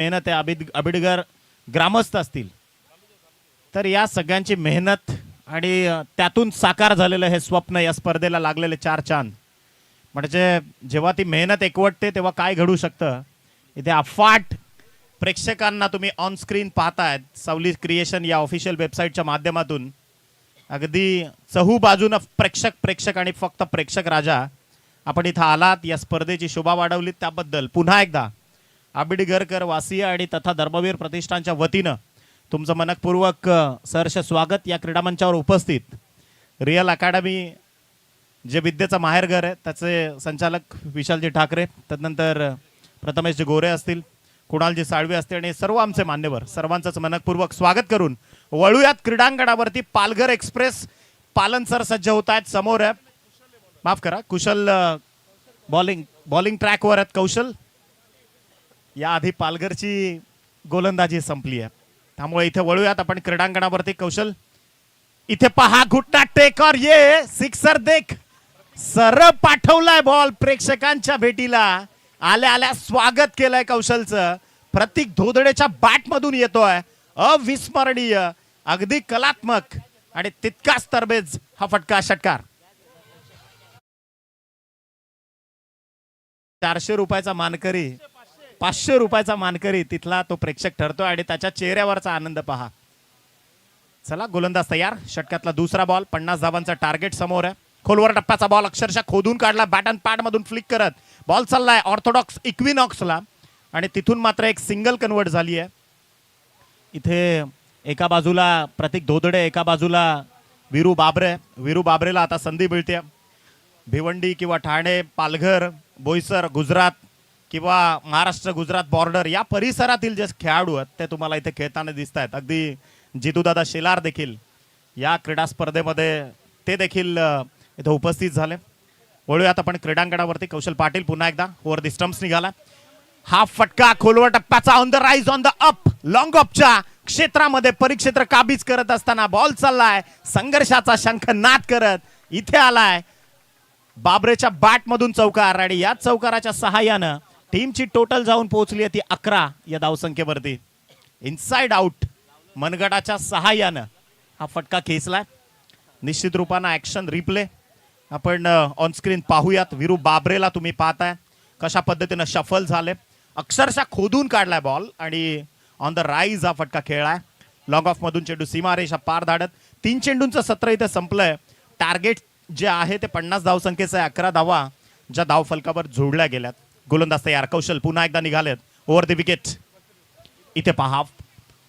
मेहनत आहे, आबिडगर ग्रामस्थ असतील तर या सगळ्यांची मेहनत आणि त्यातून साकार झालेलं हे स्वप्न, या स्पर्धेला लागलेले 4 चांद, म्हणजे जेव्हा ती मेहनत एकवटते तेव्हा काय घडू शकतं. इथे अफाट प्रेक्षकांना तुम्ही ऑन स्क्रीन पाहतायत सावली क्रिएशन या ऑफिशियल वेबसाईटच्या माध्यमातून. अगदी चहू बाजूनं प्रेक्षक आणि फक्त प्रेक्षक राजा आपण इथं आलात, या स्पर्धेची शोभा वाढवलीत, त्याबद्दल पुन्हा एकदा आबिडगरकर वासीय आणि तथा धर्मवीर प्रतिष्ठानच्या वतीनं तुमचं मनपूर्वक सहर्ष स्वागत. या क्रीडा मंचावर उपस्थित रिअल अकॅडमी जे विद्येचं माहेरघर आहे त्याचे संचालक विशालजी ठाकरे, त्यानंतर प्रथमेशजी गोरे असतील, कुणालजी साळवे असतील आणि सर्व आमचे मान्यवर, सर्वांचंच मनपूर्वक स्वागत करून वळूयात क्रीडांगणावरती. पालघर एक्सप्रेस पालन सर सज्ज होत आहेत. समोर आहे, माफ करा, कुशल बॉलिंग ट्रॅकवर आहेत कौशल. याआधी पालघरची गोलंदाजी संपली आहे, त्यामुळे इथे वळूयात आपण क्रीडांगणावरती. कौशल इथे पहा, घुटना टेक और ये सिक्सर देख, सरळ पाठवलाय बॉल प्रेक्षकांच्या भेटीला. आल्या आल्या स्वागत केलंय कौशलचं. प्रतीक धोदडेच्या बॅट मधून येतोय, अविस्मरणीय, अगदी कलात्मक आणि तितकाच तरबेज हा फटका, षटकार. 400 रुपयाचा मानकरी, 500 रुपयाचा मानकरी तिथला तो प्रेक्षक ठरतो आणि त्याच्या चेहऱ्यावरचा आनंद पहा. चला, गोलंदाज तयार. षटकातला दुसरा बॉल, 50 धावांचा टार्गेट समोर आहे. खोलवर टप्प्याचा बॉल अक्षरशः खोदून काढला, बॅट अँड पॅड मधून फ्लिक करत बॉल चाललाय ऑर्थोडॉक्स इक्विनॉक्सला आणि तिथून मात्र एक सिंगल कन्वर्ट झाली आहे. इथे एका बाजूला प्रतीक धोदडे, एका बाजूला वीरू बाबरे. वीरू बाबरेला आता संधी मिळते. भिवंडी किंवा ठाणे, पालघर, बोईसर, गुजरात किंवा महाराष्ट्र गुजरात बॉर्डर या परिसरातील जे खेळाडू आहेत ते तुम्हाला इथे खेळताना दिसत आहेत. अगदी जितूदादा शेलार देखील या क्रीडा स्पर्धेमध्ये ते देखील इथे उपस्थित झाले. वळूयात आपण क्रीडांगणावरती. कौशल पाटील पुन्हा एकदा ओव्हर दी स्टंप्स निघाला. हा फटका खोलवर टप्प्याचा, on the rise, on the up, long ऑफच्या क्षेत्रामध्ये परिक्षेत्र काबीज करत असताना बॉल चाललाय, संघर्षाचा शंख नाद करत इथे आलाय. बाबरेच्या बॅट मधून चौकार आणि या चौकाराच्या सहाय्यानं टीमची टोटल जाऊन पोहोचली आहे ती 11 या धावसंख्येवरती. इनसाइड आउट मनगटाच्या सहाय्यानं हा फटका खेचलाय. निश्चित रूपानं ऍक्शन रिप्ले आपण ऑन स्क्रीन पाहूयात. वीरू बाबरेला तुम्ही पाहताय कशा पद्धतीनं शफल झाले, अक्षरशः खोदून काढलाय बॉल आणि ऑन द राईज हा फटका खेळलाय. लॉंग ऑफ मधून चेंडू सीमारेषा पार धाडत 3 चेंडूंचं सत्र इथे संपलंय. टार्गेट जे आहे ते 50 धावसंख्येचं आहे. 11 धावा ज्या धाव फलकावर जोडल्या गेल्यात. गोलंदाज तयार. कौशल पुन्हा एकदा निघालेत ओव्हर द विकेट. इथे पहा,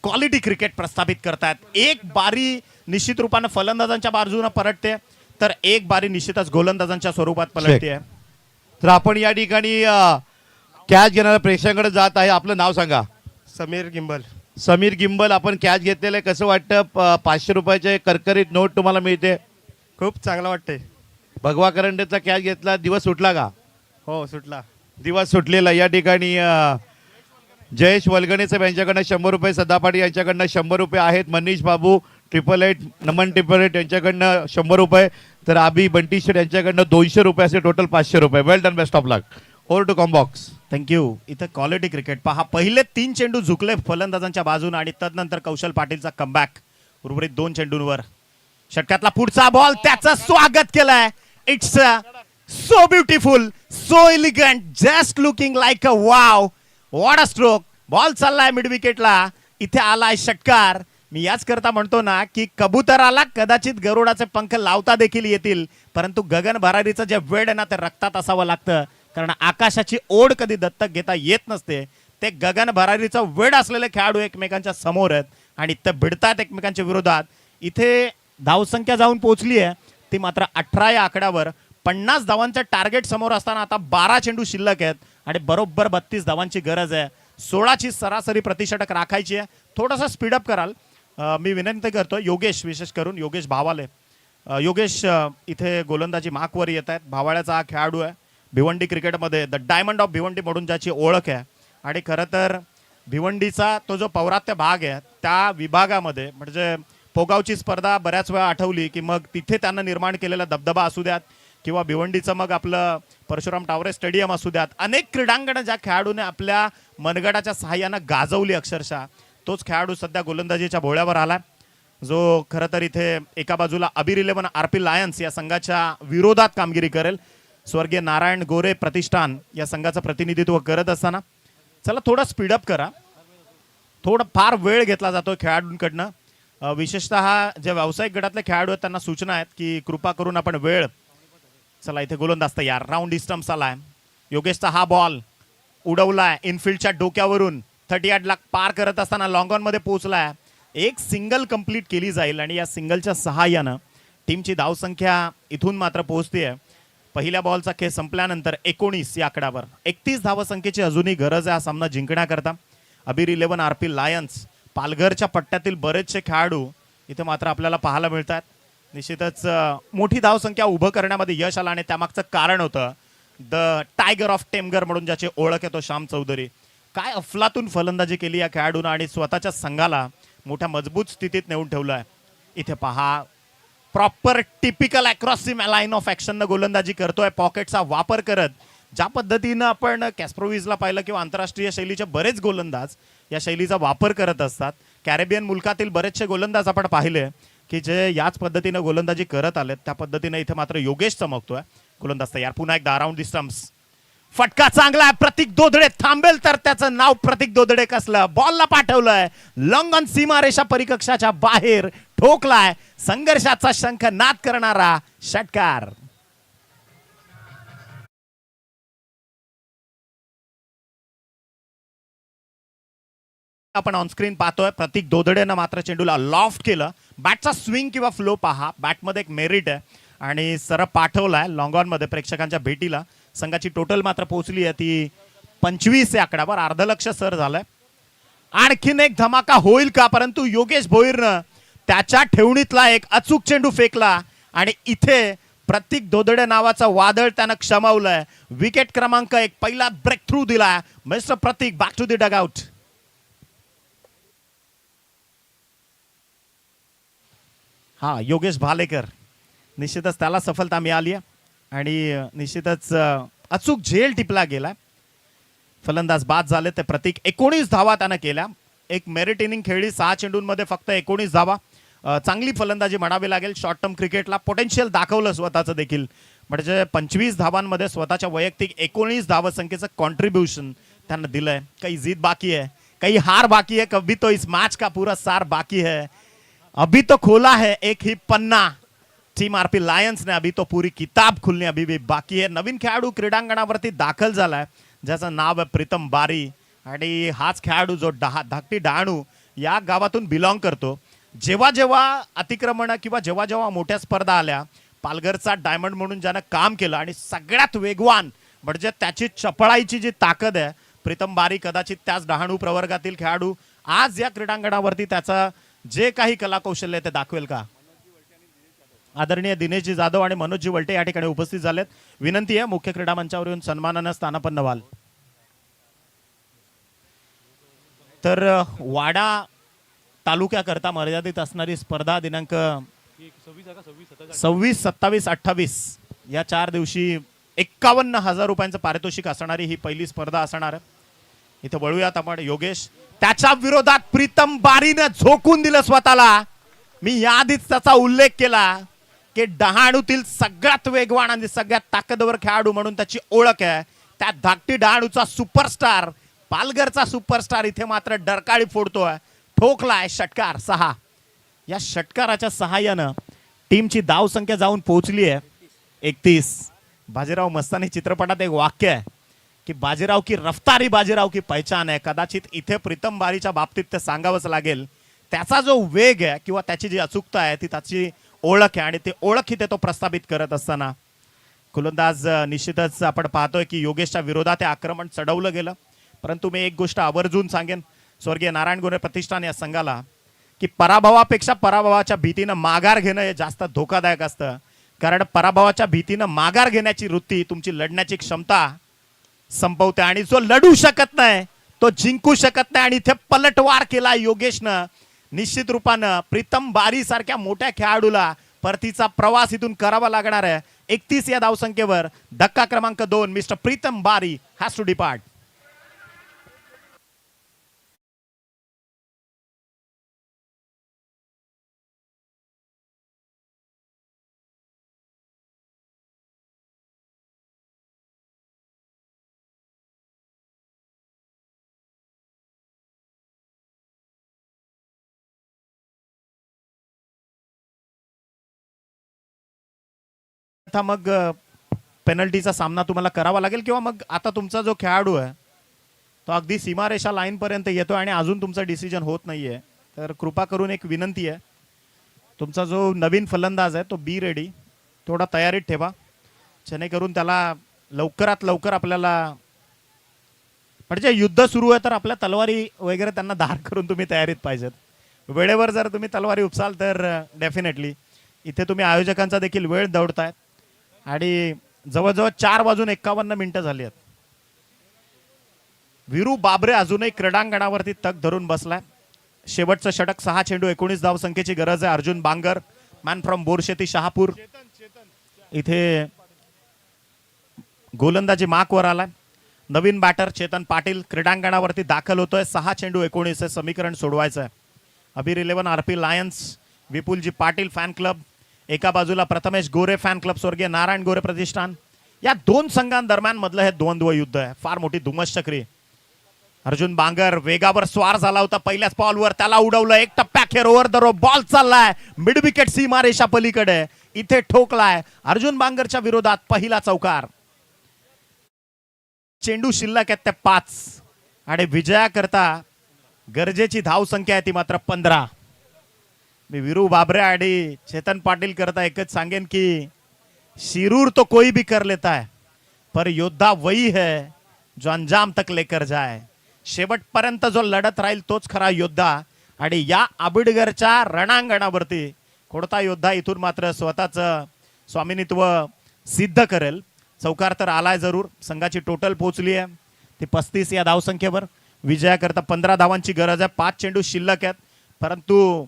क्वालिटी क्रिकेट प्रस्थापित करतायत. एक बारी निश्चित रूपानं फलंदाजांच्या बाजूने परतते तर एक बारी निश्चितच गोलंदाजांच्या स्वरूपात पलटते. तर आपण या ठिकाणी कॅच घेणाऱ्या प्रेक्षकांकडे जात आहे. आपलं नाव सांगा. समीर गिंबल. समीर गिंबल, आपण कॅच घेतलेलं आहे, कसं वाटतं? 500 रुपयाचे करकरीत नोट तुम्हाला मिळते. खूप चांगलं वाटतंय. भगवा करंडेचा कॅच घेतला, दिवस सुटला का? हो, सुटला. दिवस सुटलेला. या ठिकाणी जयेश वलगणे साहेब यांच्याकडनं 100 रुपये, सदापाटी यांच्याकडनं 100 रुपये आहेत. मनीष बाबू 888, नमन 888 यांच्याकडनं 100 रुपये, तर आबी बंटी शेट यांच्याकडनं 200 रुपये, असे टोटल 500 रुपये. Well done, best of luck. Over to combox. Thank you. इथं क्वालिटी क्रिकेट पहा. पहिले 3 चेंडू झुकले फलंदाजांच्या बाजून आणि तदनंतर कौशल पाटीलचा कमबॅक उर्वरित 2 चेंडूंवर. षटकातला पुढचा बॉल, त्याचं स्वागत केलंय. It's so beautiful, so elegant, just looking like a wow, what a stroke. Ball चाललाय मिड विकेटला. इथे आलाय षटकार. मी याच करता म्हणतो ना की कबुतराला कदाचित गरुडाचे पंख लावता देखील येतील, परंतु गगन भरारीचं जे वेड आहे ना ते रक्तात असावं लागतं, कारण आकाशाची ओढ कधी दत्तक घेता येत नसते. ते गगन भरारीचं वेड असलेले खेळाडू एकमेकांच्या समोर आहेत आणि ते भिडतात एकमेकांच्या विरोधात. इथे धावसंख्या जाऊन पोहोचली आहे ती मात्र 18 या आकड्यावर. 50 धावांचं टार्गेट समोर असताना आता 12 चेंडू शिल्लक आहेत आणि बरोबर 32 धावांची गरज आहे. 16ची सरासरी प्रतिषटक राखायची आहे. थोडंसं स्पीडअप कराल मी विनंती करतो. योगेश, विशेष करून योगेश भावाले. योगेश इथे गोलंदाजी मार्कवर येत आहेत. भावाळ्याचा हा खेळाडू आहे. भिवंडी क्रिकेटमध्ये द डायमंड ऑफ भिवंडी म्हणून ज्याची ओळख आहे आणि खरं तर भिवंडीचा तो जो पौरात्य भाग आहे त्या विभागामध्ये, म्हणजे पोगावची स्पर्धा बऱ्याच वेळा आठवली की मग तिथे त्यांना निर्माण केलेला दबदबा असू द्यात किंवा भिवंडीचं मग आपलं परशुराम टावरे स्टेडियम असू द्यात, अनेक क्रीडांगणं ज्या खेळाडूने आपल्या मनगटाच्या सहाय्यानं गाजवली अक्षरशः, तोच खेळाडू सध्या गोलंदाजीच्या भोळ्यावर आला, जो खरं तर इथे एका बाजूला अबीर 11 आरपी लायन्स या संघाच्या विरोधात कामगिरी करेल. स्वर्गीय नारायण गोरे प्रतिष्ठान या संघाचं प्रतिनिधित्व करत असताना चला थोडं स्पीडअप करा, थोडं फार वेळ घेतला जातो खेळाडूंकडनं. विशेषतः जे व्यावसायिक गटातले खेळाडू आहेत त्यांना सूचना आहेत की कृपा करून आपण वेळ. चला इथे गोलंदाज तयार, राऊंड डिस्टन्स आलाय. योगेशचा हा बॉल उडवलाय इनफिल्डच्या डोक्यावरून, 38 लाख पार करत असताना लॉंग ऑन मध्ये पोहोचलाय. एक सिंगल कंप्लीट केली जाईल आणि या सिंगलच्या सहाय्यानं टीमची धावसंख्या इथून मात्र पोहोचते. पहिल्या बॉलचा खेळ संपल्यानंतर 19 या आकड्यावर 31 धावसंख्येची अजूनही गरज आहे हा सामना जिंकण्याकरता. अबीर 11 आरपी लायन्स, पालघरच्या पट्ट्यातील बरेचसे खेळाडू इथे मात्र आपल्याला पाहायला मिळतात. निश्चितच मोठी धावसंख्या उभं करण्यामध्ये यश आलं आणि त्यामागचं कारण होतं द टायगर ऑफ टेमगर म्हणून ज्याची ओळख आहे तो श्याम चौधरी. काय अफलातून फलंदाजी केली या खेळाडूनं आणि स्वतःच्या संघाला मोठ्या मजबूत स्थितीत नेऊन ठेवलं आहे. इथे पहा, proper typical across the line of ॲक्शननं गोलंदाजी करतोय, पॉकेटचा वापर करत. ज्या पद्धतीनं आपण कॅस्प्रोविजला पाहिलं किंवा आंतरराष्ट्रीय शैलीचे बरेच गोलंदाज या शैलीचा वापर करत असतात. कॅरेबियन मुलकातील बरेचसे गोलंदाज आपण पाहिले की जे याच पद्धतीनं गोलंदाजी करत आलेत, त्या पद्धतीनं इथे मात्र योगेश चमकतोय. गोलंदाज तयार, पुन्हा एकदा अराउंड द स्टंप्स, फटका चांगला आहे. प्रतीक दोदडे थांबेल तर त्याचं नाव प्रतीक दोदडे कसलं, बॉलला पाठवलंय लॉंग ऑन सीमारेषा परिकक्षाच्या बाहेर ठोकलाय. संघर्षाचा शंख नाद करणारा षटकार. आपण ऑनस्क्रीन पाहतोय प्रतीक दोदडेनं मात्र चेंडूला लॉफ्ट केलं. बॅटचा स्विंग किंवा फ्लो पहा, बॅटमध्ये एक मेरिट आहे आणि सरळ पाठवलाय लॉंग ऑन मध्ये प्रेक्षकांच्या भेटीला. संघाची टोटल मात्र पोहोचली आहे ती 25 या आकड्यावर, अर्धलक्ष सर झालंय. आणखीन एक धमाका होईल का, परंतु योगेश भोईरनं त्याच्या ठेवणीतला एक अचूक चेंडू फेकला आणि इथे प्रतीक दोदडे नावाचं वादळ त्यानं क्षमावलंय. विकेट क्रमांक 1, पहिला ब्रेक थ्रू दिलाय mister Prateek. Back to the dugout. हा योगेश भालेकर, निश्चितच त्याला सफलता मिळाली आहे आणि निश्चितच अचूक झेल टिपला गेला. फलंदाज बाद झाले ते प्रतीक. 19 धावा त्यानं केल्या. एक मेरिट इनिंग खेळली, 6 चेंडूंमध्ये फक्त 19 धावा. चांगली फलंदाजी म्हणावी लागेल. शॉर्ट टर्म क्रिकेटला पोटेन्शियल दाखवलं स्वतःचं देखील, म्हणजे 25 धावांमध्ये स्वतःच्या वैयक्तिक 19 धावसंख्येचं कॉन्ट्रीब्युशन त्यानं दिलंय. काही जीत बाकी है, काही हार बाकी है, कभी तो इस मैच का पूरा सार बाकी है. अभी तो खोला है एक ही पन्ना टीम आरपी लायन्स ने, अभी तो पूरी किताब खुलने अभी भी बाकी है. नवीन खेळाडू क्रीडांगणावरती दाखल झालाय ज्याचं नाव आहे प्रीतम बारी आणि हाच खेळाडू जो धाकटी डहाणू या गावातून बिलॉंग करतो. जेव्हा जेव्हा अतिक्रमण किंवा जेव्हा जेव्हा मोठ्या स्पर्धा आल्या, पालघरचा डायमंड म्हणून ज्यानं काम केलं आणि सगळ्यात वेगवान म्हणजे त्याची चपळाईची जी ताकद आहे, प्रीतम बारी कदाचित त्याच डहाणू प्रवर्गातील खेळाडू आज या क्रीडांगणावरती त्याचा जे काही कलाकौशल्य ते दाखवेल का. आदरणीय दिनेशजी जाधव आणि मनोजजी वलटे या ठिकाणी उपस्थित झालेत. विनंती आहे मुख्य क्रीडा मंचावर येऊन सन्मानानं स्थानापन्न व्हाल. तर वाडा तालुक्याकरता मर्यादित असणारी स्पर्धा दिनांक 26, 27, 28 या 4 दिवशी 51,000 रुपयांचं पारितोषिक असणारी ही पहिली स्पर्धा असणार आहे. इथे वळूयात आपण. योगेश, त्याच्या विरोधात प्रीतम बारीनं झोकून दिलं स्वतःला. मी याआधीच त्याचा उल्लेख केला की डहाणूतील सगळ्यात वेगवान आणि सगळ्यात ताकदवर खेळाडू म्हणून त्याची ओळख आहे. त्या धाकटी डहाणूचा सुपरस्टार, पालघरचा सुपरस्टार इथे मात्र डरकाळी फोडतोय. ठोकलाय षटकार 6. या षटकाराच्या सहाय्यानं टीमची धावसंख्या जाऊन पोहोचली आहे 31. बाजीराव मस्तानी चित्रपटात एक वाक्य आहे की बाजीराव की रफ्तारी बाजीराव की पहचान आहे. कदाचित इथे प्रीतम बारीच्या बाबतीत ते सांगावंच लागेल. त्याचा जो वेग आहे किंवा त्याची जी अचूकता आहे ती त्याची ओळख आहे आणि ते ओळख इथे तो प्रस्थापित करत असताना गोलंदाज निश्चितच आपण पाहतोय की योगेशच्या विरोधात हे आक्रमण चढवलं गेलं. परंतु मी एक गोष्ट आवर्जून सांगेन स्वर्गीय नारायण गोरे प्रतिष्ठान या संघाला की पराभवापेक्षा पराभवाच्या भीतीनं माघार घेणं हे जास्त धोकादायक असतं. कारण पराभवाच्या भीतीनं माघार घेण्याची वृत्ती तुमची लढण्याची क्षमता संपवते आणि जो लढू शकत नाही तो जिंकू शकत नाही. आणि इथे पलटवार केला योगेशनं. निश्चित रूपानं प्रीतम बारी सारख्या मोठ्या खेळाडूला परतीचा प्रवास इथून करावा लागणार आहे. 31 या धावसंख्येवर धक्का क्रमांक 2 मिस्टर प्रीतम बारी हॅज टू डिपार्ट. आता मग पेनल्टीचा सामना तुम्हाला करावा लागेल किंवा मग आता तुमचा जो खेळाडू आहे तो अगदी सीमारेषा लाईन पर्यंत येतो आणि अजून तुमचं डिसिजन होत नाहीये. तर कृपा करून एक विनंती आहे, तुमचा जो नवीन फलंदाज आहे तो बी रेडी, थोडा तयारीत ठेवा जेणेकरून त्याला लवकरात लवकर आपल्याला म्हणजे युद्ध सुरू आहे तर आपल्या तलवारी वगैरे त्यांना धार करून तुम्ही तयारीत पाहिजेत. वेळेवर जर तुम्ही तलवारी उपसाल तर डेफिनेटली इथे तुम्ही आयोजकांचा देखील वेळ दौडतायत आणि जवळजवळ 4:51 झाली आहेत. वीरू बाबरे अजूनही क्रीडांगणावरती तग धरून बसलाय. शेवटचं षटक 6 चेंडू 19 धावसंख्येची गरज आहे. अर्जुन बांगर मॅन फ्रॉम बोरशेती शहापूर इथे गोलंदाजी मार्कवर आलाय. नवीन बॅटर चेतन पाटील क्रीडांगणावरती दाखल होतोय. 6 चेंडू 19 हे समीकरण सोडवायचं आहे. अबीर 11 आरपी लायन्स विपुलजी पाटील फॅन क्लब, एका बाजूला प्रथमेश गोरे फॅन क्लब स्वर्गीय नारायण गोरे प्रतिष्ठान. या दोन संघांदरम्यान मधलं हे द्वंद्व युद्ध आहे. फार मोठी धुमस चक्री. अर्जुन बांगर वेगावर स्वार झाला होता पहिल्याच बॉलवर, त्याला उडवलं. एक टप्प्या खेर ओव्हर द रो बॉल चाललाय मिड विकेट सीमारेषा पलीकडे, इथे ठोकलाय. अर्जुन बांगरच्या विरोधात पहिला चौकार. चेंडू शिल्लक आहेत ते 5 आणि विजयाकरता गरजेची धाव संख्या आहे ती मात्र 15. मी वीरू बाबरे आणि चेतन पाटील करता एकच सांगेन की शिरूर तो कोई भी कर लेता है पर योद्धा वही है जो अंजाम तक लेकर जाए. शेवटपर्यंत जो लढत राहील तोच खरा योद्धा. आणि या आबिडगरच्या रणांगणावरती कोणता योद्धा इथून मात्र स्वतःचं स्वामिनित्व सिद्ध करेल. चौकार तर आलाय जरूर. संघाची टोटल पोहोचली आहे ती 35 या धावसंख्येवर. विजयाकरता 15 धावांची गरज आहे. 5 चेंडू शिल्लक आहेत. परंतु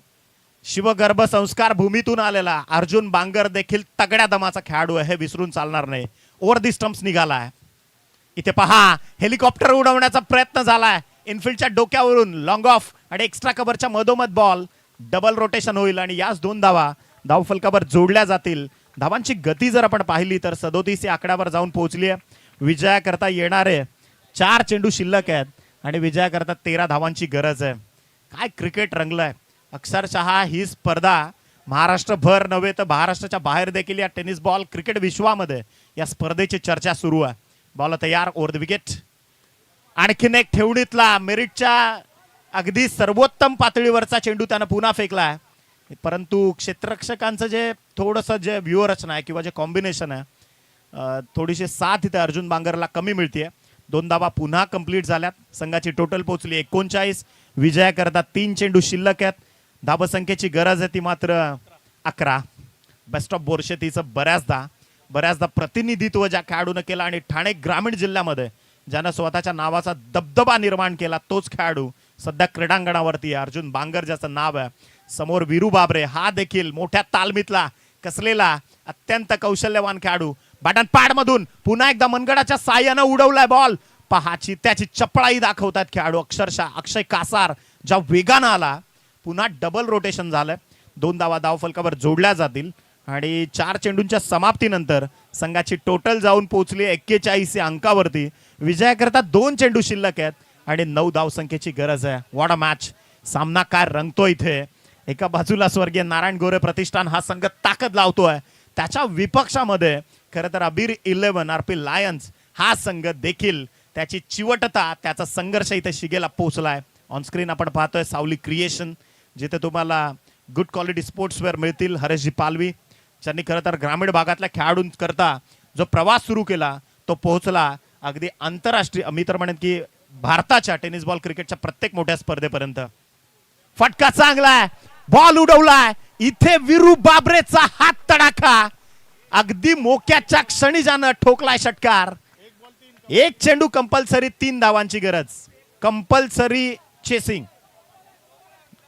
शिवगर्भ संस्कार भूमीतून आलेला अर्जुन बांगर देखील तगड्या दमाचा खेळाडू आहे, हे विसरून चालणार नाही. ओव्हर दी स्टंप्स निघालाय. इथे पहा हेलिकॉप्टर उडवण्याचा प्रयत्न झालाय इनफिल्डच्या डोक्यावरून. लॉंग ऑफ आणि एक्स्ट्रा कव्हरच्या मधोमध बॉल. डबल रोटेशन होईल आणि याच 2 धावा धावफलकावर जोडल्या जातील. धावांची गती जर आपण पाहिली तर 37 या आकड्यावर जाऊन पोहोचली आहे. विजयाकरता येणारे 4 चेंडू शिल्लक आहेत आणि विजयाकरता 13 धावांची गरज आहे. काय क्रिकेट रंगलंय. अक्षरशः ही स्पर्धा महाराष्ट्रभर नव्हे तर महाराष्ट्राच्या बाहेर देखील या टेनिस बॉल क्रिकेट विश्वामध्ये या स्पर्धेची चर्चा सुरू आहे. बॉल तयार ओव्हर द विकेट. आणखीन एक ठेवणीतला मेरिटच्या अगदी सर्वोत्तम पातळीवरचा चेंडू त्यानं पुन्हा फेकलाय. परंतु क्षेत्ररक्षकांचं जे थोडंसं जे व्यूहरचना आहे किंवा जे कॉम्बिनेशन आहे थोडीशी साथ इथे अर्जुन बांगरला कमी मिळते. 2 धावा पुन्हा कंप्लीट झाल्यात. संघाची टोटल पोहोचली 39. विजयाकरता 3 चेंडू शिल्लक आहेत. धावसंख्येची गरज आहे ती मात्र 11. बेस्ट ऑफ बोरशेतीचं बऱ्याचदा प्रतिनिधित्व ज्या खेळाडूनं केलं आणि ठाणे ग्रामीण जिल्ह्यामध्ये ज्यानं स्वतःच्या नावाचा दबदबा निर्माण केला तोच खेळाडू सध्या क्रीडांगणावरती आहे. अर्जुन बांगर ज्याचं नाव आहे. समोर वीरू बाबरे हा देखील मोठ्या तालमीतला कसलेला अत्यंत कौशल्यवान खेळाडू. बॅटन पॅड मधून पुन्हा एकदा मनगडाच्या साह्यानं उडवलाय बॉल. पहाची त्याची चपळाई दाखवतात खेळाडू. अक्षरशः अक्षय कासार ज्या वेगानं आला. पुन्हा डबल रोटेशन झालंय. 2 धावा धावफलकावर जोडल्या जातील आणि 4 चेंडूंच्या समाप्तीनंतर संघाची टोटल जाऊन पोहोचली 41 या अंकावरती. विजयाकरता 2 चेंडू शिल्लक आहेत आणि 9 धावसंख्येची गरज आहे. What a match. सामना काय रंगतो इथे. एका बाजूला स्वर्गीय नारायण गोरे प्रतिष्ठान हा संघ ताकद लावतोय, त्याच्या विपक्षामध्ये खरं तर अबीर 11 आरपी लायन्स हा संघ देखील त्याची चिवटता त्याचा संघर्ष इथे शिगेला पोहोचलाय. ऑन स्क्रीन आपण पाहतोय सावली क्रिएशन जिथे तुम्हाला गुड क्वालिटी स्पोर्ट्सवेअर मिळतील. हरेशजी पालवी ज्यांनी खरं तर ग्रामीण भागातल्या खेळाडूंकरता जो प्रवास सुरू केला तो पोहोचला अगदी आंतरराष्ट्रीय मी तर म्हणेन की भारताच्या टेनिस बॉल क्रिकेटच्या प्रत्येक मोठ्या स्पर्धेपर्यंत. फटका चांगलाय. बॉल उडवलाय. इथे वीरू बाबरेचा हात तडाखा. अगदी मोक्याच्या क्षणी ज्यानं ठोकलाय षटकार. 1 चेंडू कंपल्सरी 3 धावांची गरज. Compulsory chasing.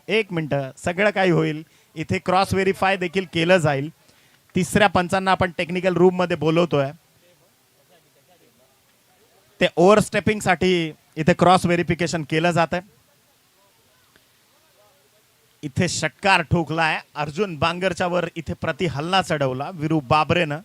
1 मिनिट सगळं काही होईल. इथे क्रॉस व्हेरीफाय देखील केलं जाईल. तिसऱ्या पंचांना आपण टेक्निकल रूम मध्ये बोलवतोय. ते ओव्हरस्टेपिंग साठी इथे क्रॉस व्हेरिफिकेशन केलं जात आहे. इथे षटकार ठोकलाय अर्जुन बांगरच्या वर. इथे प्रति हल्ला चढवला विरू बाबरेनं.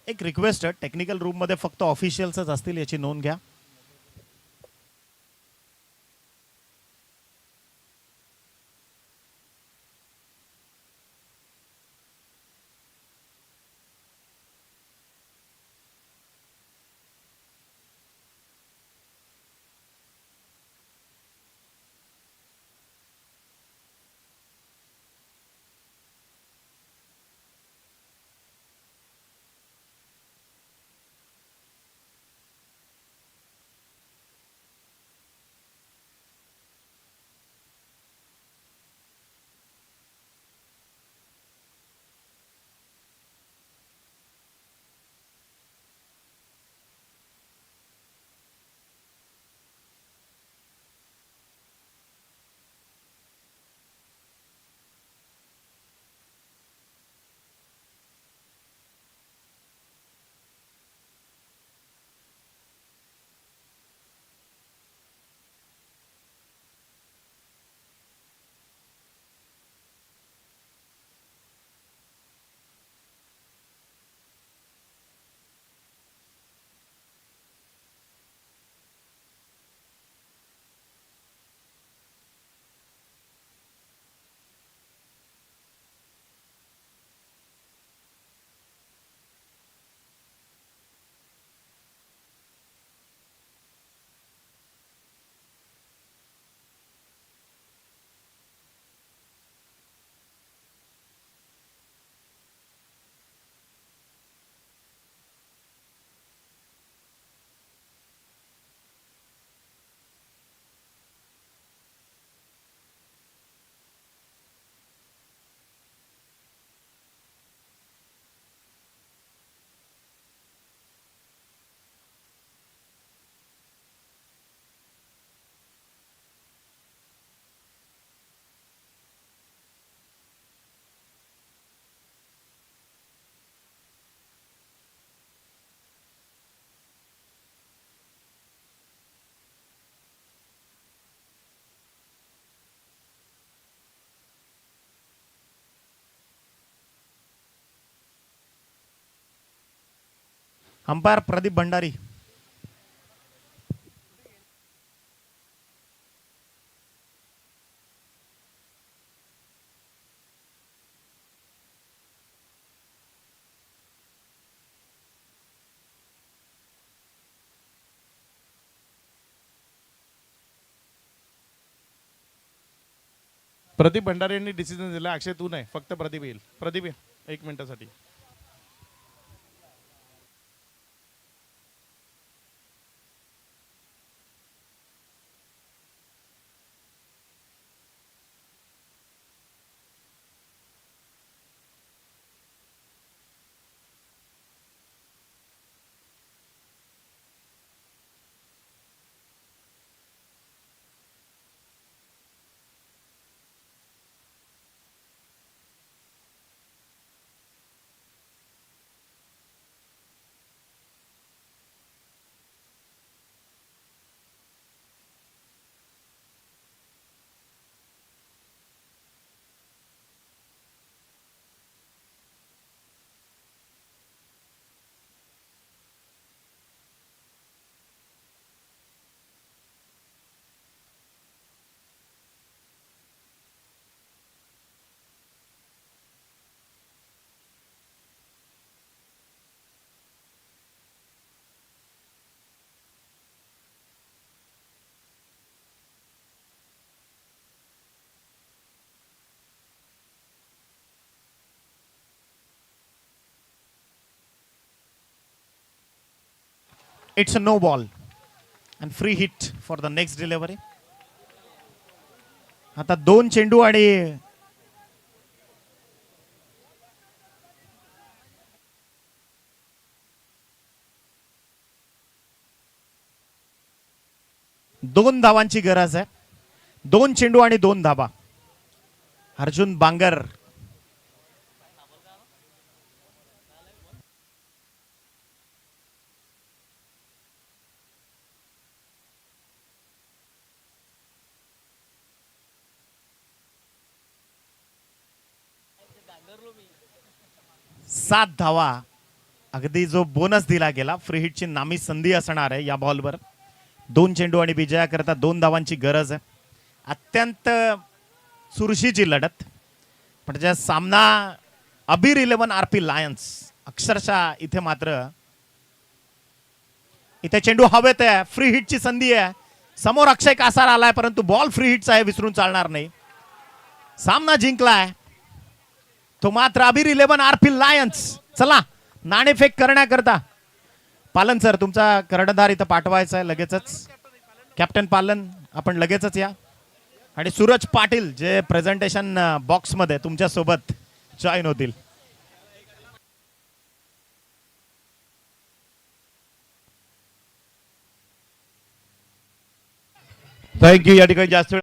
एक रिक्वेस्ट आहे, टेक्निकल रूम मध्ये फक्त ऑफिशियल्सच असतील याची नोंद घ्या. अंपायर प्रदीप भंडारी. प्रदीप भंडारे यांनी डिसिजन दिला. अक्षय तू नाही, फक्त प्रदीप येईल. प्रदीप ये 1 मिनिटासाठी. It's a no ball and free hit for the next delivery. आता 2 चेंडू आणि दोन धावांची गरज आहे. 2 चेंडू आणि 2 धाबा. अर्जुन बांगर सात धावा. अगदी जो बोनस दिला गेला. फ्री हिटची नामी संधी असणार आहे या बॉलवर. 2 चेंडू आणि विजयाकरता 2 धावांची गरज आहे. अत्यंत चुरशीची लढत. पण ज्या सामना अबीर 11 आरपी लायन्स अक्षरशः इथे मात्र इथे चेंडू हवेत आहे. फ्री हिटची संधी आहे. समोर अक्षय कासार आलाय परंतु बॉल फ्री हिटचा आहे, विसरून चालणार नाही. सामना जिंकलाय तो मात्र अबीर 11 आरपी लायन्स. चला नाणेफेक करण्याकरता पालन सर तुमचा कर्णधार इथं पाठवायचा आहे लगेचच. कॅप्टन पालन आपण लगेचच या. आणि सूरज पाटील जे प्रेझेंटेशन बॉक्समध्ये तुमच्या सोबत जॉईन होतील. थँक्यू. या ठिकाणी जास्त वेळ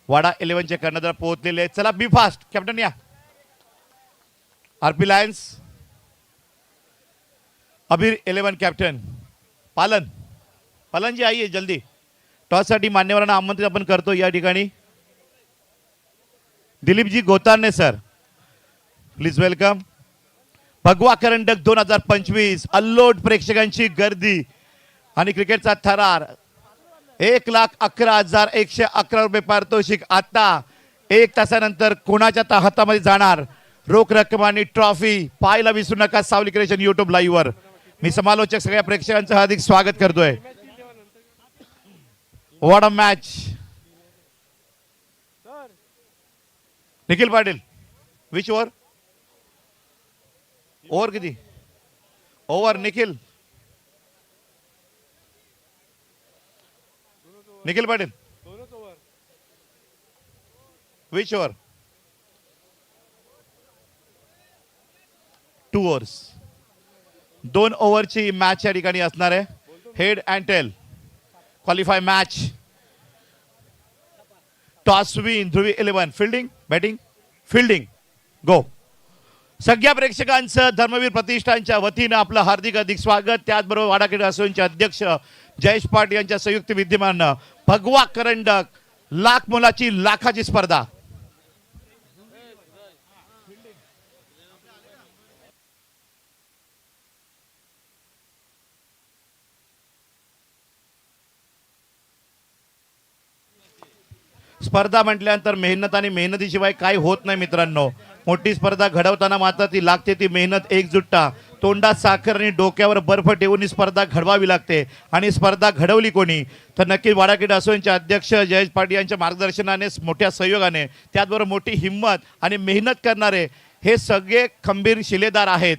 वाडा 11चे कर्णधार पोहोचलेले आहेत. चला बी फास्ट. कॅप्टन या. आरपी लायन्स अबीर 11 कॅप्टन पालन. पालन जी आइए जल्दी. टॉस साठी मान्यवरांना आमंत्रित आपण करतो. या ठिकाणी दिलीपजी गोतारने सर प्लीज वेलकम. भगवा करंडक 2025 अल्लोट प्रेक्षकांची गर्दी आणि क्रिकेटचा थरार. 1,11,111 रुपये पारितोषिक. आता 1 तासानंतर कोणाच्या हातामध्ये जाणार रोख रक्कम आणि ट्रॉफी. पाहायला विसरू नका सावली क्रिएशन युट्यूब लाईव्ह वर. मी समालोचक सगळ्या प्रेक्षकांचं हार्दिक स्वागत करतोय. What a match. Nikhil Patil which over. Over किती. Over Nikhil. Nikhil Patil which over. 2 overs. 2 ओव्हरची मॅच या ठिकाणी असणार आहे. Head and tail qualify match. Toss win Dhruvi 11. Fielding batting fielding go. सगळ्या प्रेक्षकांचं धर्मवीर प्रतिष्ठानच्या वतीनं आपलं हार्दिक स्वागत. त्याचबरोबर वाडा क्रीडा असोसिएशनचे अध्यक्ष जयेश पाटील यांच्या संयुक्त विद्यमानं भगवा करंडक लाख मोलाची लाखाची स्पर्धा. स्पर्धा म्हटल्यानंतर मेहनत आणि मेहनतीशिवाय काही होत नाही मित्रांनो. मोठी स्पर्धा घडवताना मात्र ती लागते ती मेहनत, एकजुटता. तोंडात साखर आणि डोक्यावर बर्फ ठेवून ही स्पर्धा घडवावी लागते. आणि स्पर्धा घडवली कोणी तर नक्की वाडा क्रीडा असोसिएशनचे अध्यक्ष जयेश पाटील यांच्या मार्गदर्शनाने, मोठ्या सहयोगाने, त्याचबरोबर मोठी हिंमत आणि मेहनत करणारे हे सगळे खंबीर शिलेदार आहेत.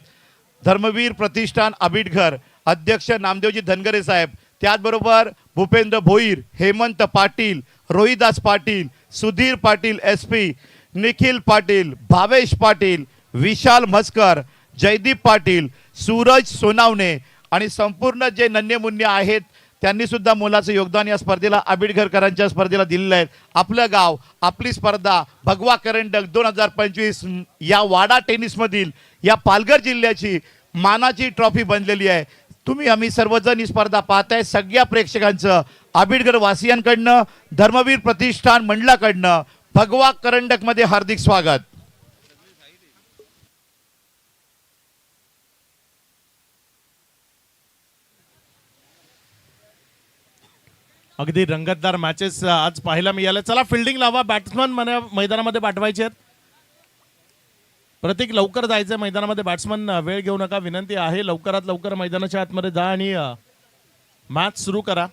धर्मवीर प्रतिष्ठान आबिटघर अध्यक्ष नामदेवजी धनगरे साहेब, त्याचबरोबर भूपेंद्र भोईर, हेमंत पाटील, रोहिदास पाटील, सुधीर पाटील SP, निखिल पाटील, भावेश पाटील, विशाल म्हस्कर, जयदीप पाटील, सूरज सोनावणे आणि संपूर्ण जे नन्हे मुन्ने आहेत त्यांनी सुद्धा मोलाचं योगदान या स्पर्धेला आबिटघरकरांच्या स्पर्धेला दिलेलं आहे. आपलं गाव आपली स्पर्धा भगवा करंडक 2025 या वाडा टेनिसमधील या पालघर जिल्ह्याची मानाची ट्रॉफी बनलेली आहे. तुम्ही आम्ही सर्वजण ही स्पर्धा पाहताय. सगळ्या प्रेक्षकांचं आबिटघर वासियांकडनं, धर्मवीर प्रतिष्ठान मंडळाकडनं भगवा करंडक मध्ये हार्दिक स्वागत. अगदी रंगतदार मॅचेस आज पाहायला मिळाल्या. चला फिल्डिंग लावा. बॅट्समन मैदानामध्ये पाठवायचे आहेत. प्रतीक लवकर जायचं मैदानामध्ये. बॅट्समन वेळ घेऊ नका, विनंती आहे. लवकरात लवकर मैदानाच्या आतमध्ये जा आणि मॅच सुरू करा.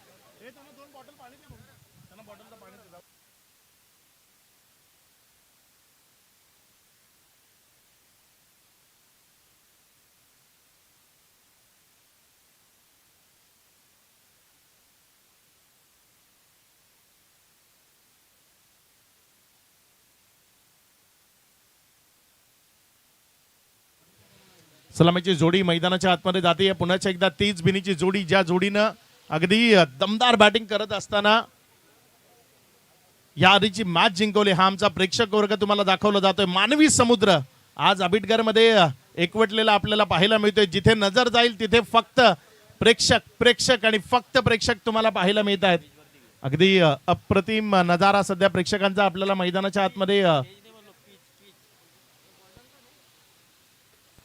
सलामीची जोडी मैदानाच्या आतमध्ये जाते. पुन्हा एकदा तीच बिनीची जोडी, ज्या जोडीनं अगदी दमदार बॅटिंग करत असताना या आधीची मॅच जिंकवली. हा आमचा प्रेक्षक वर्ग तुम्हाला दाखवला जातोय. मानवी समुद्र आज आबिटगर मध्ये एकवटलेला आपल्याला पाहायला मिळतोय. जिथे नजर जाईल तिथे फक्त प्रेक्षक आणि फक्त प्रेक्षक तुम्हाला पाहायला मिळत आहेत. अगदी अप्रतिम नजारा सध्या प्रेक्षकांचा आपल्याला मैदानाच्या आतमध्ये